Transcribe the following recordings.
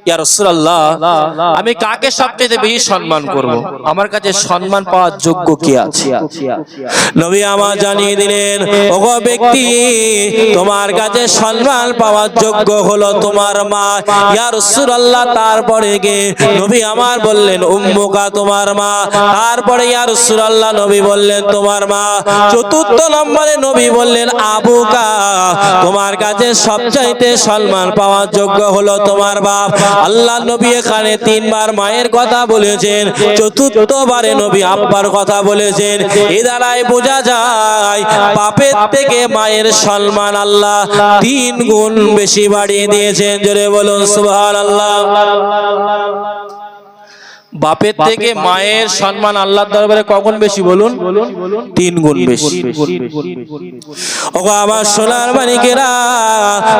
ইয়া রাসূলুল্লাহ, আমি কাকে সবচেয়ে বেশি সম্মান করব? আমার কাছে সম্মান পাওয়ার যোগ্য কে আছে? নবী আমার জানিয়ে দিলেন, ওগো ব্যক্তি, তোমার কাছে সম্মান পাওয়ার যোগ্য হলো তোমার মা। ইয়া রাসূলুল্লাহ, তারপরে কে? নবী আমার বললেন উম্মুকা, তোমার মা। তারপরে ইয়া রাসূলুল্লাহ নবী বললেন তোমার মা। চতুর্থ নম্বরে নবী বললেন আবুকা, তোমার কাছে সবচাইতে সম্মান পাওয়ার যোগ্য হলো তোমার বাপ। আল্লাহ নবী এখানে তিনবার মায়ের কথা বলেছেন, চতুর্থবারে নবী আব্বার কথা বলেছেন। এ দ্বারাই বোঝা যায় বাপের থেকে মায়ের সম্মান আল্লাহ 3 গুণ বেশি বাড়িয়ে দিয়েছেন। জোরে বলুন সুবহানাল্লাহ। বাপের থেকে মায়ের সম্মান আল্লাহর দরবারে কখন বেশি বলুন? 3 গুণ বেশি। ওগো আমার সোনার মানিকেরা,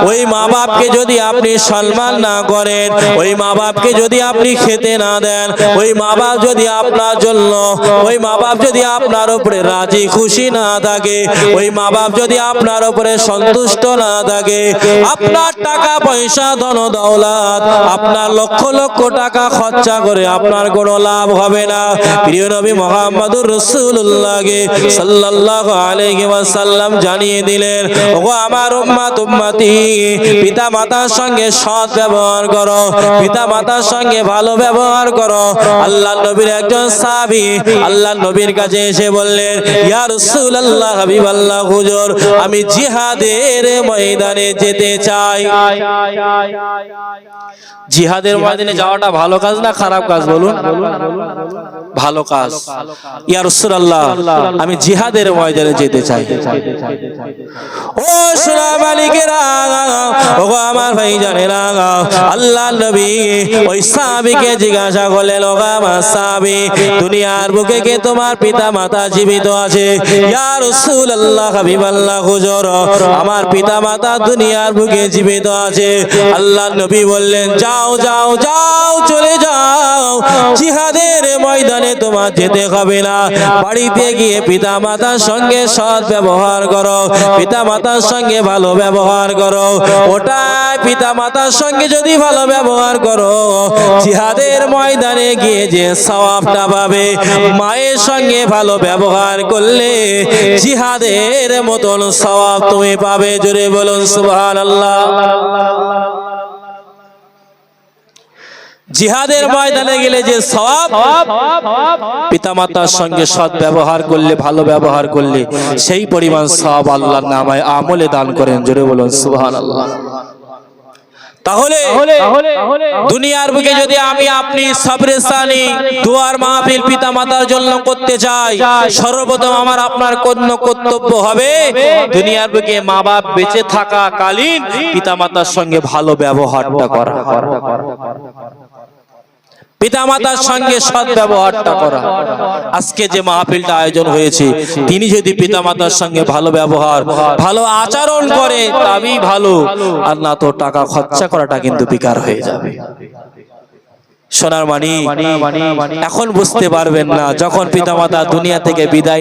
ওই মা বাপকে যদি আপনি সম্মান না করেন, ওই মা বাপকে যদি আপনি খেতে না দেন, ওই মা বাপ যদি আপনার জন্য, ওই মা বাপ যদি আপনার উপরে রাজি খুশি না থাকে, ওই মা বাপ যদি আপনার উপরে সন্তুষ্ট না থাকে, আপনার টাকা পয়সা ধন দৌলত, আপনার লক্ষ লক্ষ টাকা খরচা করে আপনার কোনো লাভ হবে না। প্রিয় নবী মুহাম্মদুর রাসূলুল্লাহকে সাল্লাল্লাহু আলাইহি ওয়াসাল্লাম জানিয়ে দিলেন, ওগো আমার উম্মত উম্মতি, পিতা মাতার সঙ্গে সৎ ব্যবহার করো, পিতা মাতার সঙ্গে ভালো ব্যবহার করো। আল্লাহর নবীর একজন সাহাবী আল্লাহর নবীর কাছে এসে বললেন, ইয়া রাসূলুল্লাহ, হাবিবাল্লাহ হুজুর, আমি জিহাদের ময়দানে যেতে চাই। জিহাদের ময়দানে যাওয়াটা ভালো কাজ না খারাপ কাজ বলুন? ভালো কাজ। ইয়া রাসূলুল্লাহ, আমি জিহাদের ময়দানে যেতে চাই। ও সোনা মালিকেরা, ওগো আমার ভাইজানেরা, আল্লাহর নবী ওই সাহাবীকে জিজ্ঞাসা করলেন, ওগো আমার সাহাবী, দুনিয়ার বুকে কে তোমার পিতা মাতা জীবিত আছে? ইয়া রাসূলুল্লাহ, হাবিবাল্লাহ হুজুর, আমার পিতা মাতা দুনিয়ার বুকে জীবিত আছে। আল্লাহর নবী বললেন, যাও যাও যাও, চলে যাও, জিহাদের ময়দানে তোমার যেতে হবে না। বাড়িতে গিয়ে পিতা মাতার সঙ্গে সৎ ব্যবহার করো, পিতা মাতার সঙ্গে ভালো ব্যবহার করো। ওটাই পিতা মাতার সঙ্গে যদি ভালো ব্যবহার করো, জিহাদের ময়দানে গিয়ে যে সওয়াবটা পাবে, মায়ের সঙ্গে ভালো ব্যবহার করলে জিহাদের মতন সওয়াব তুমি পাবে। জোরে বলুন সুবহানাল্লাহ। জিহাদের ময়দানে গেলে যে সওয়াব, পিতামাতার সঙ্গে সৎ ব্যবহার করলে, ভালো ব্যবহার করলে সেই পরিমাণ সওয়াব আল্লাহর নামায় আমলে দান করেন। জোরে বলুন সুবহানাল্লাহ। তাহলে দুনিয়ার বুকে যদি আমি আপনি সবরেসানি দুয়ার মাহফিল পিতা মাতার জন্য করতে চাই, সর্বপ্রথম আমার আপনার কোন কর্তব্য হবে? দুনিয়ার বুকে মা বাপ বেঁচে থাকা কালীন পিতা মাতার সঙ্গে ভালো ব্যবহারটা করা, পিতা মাতার সঙ্গে সৎ ব্যবহারটা করা। আজকে যে মাহফিলটা আয়োজন হয়েছে, তিনি যদি পিতা মাতার সঙ্গে ভালো ব্যবহার, ভালো আচরণ করে তবেই ভালো, আর না তো টাকা খরচা করাটা কিন্তু বেকার হয়ে যাবে। সোনার মানি, এখন বুঝতে পারবেন না, যখন পিতা মাতা দুনিয়া থেকে বিদায়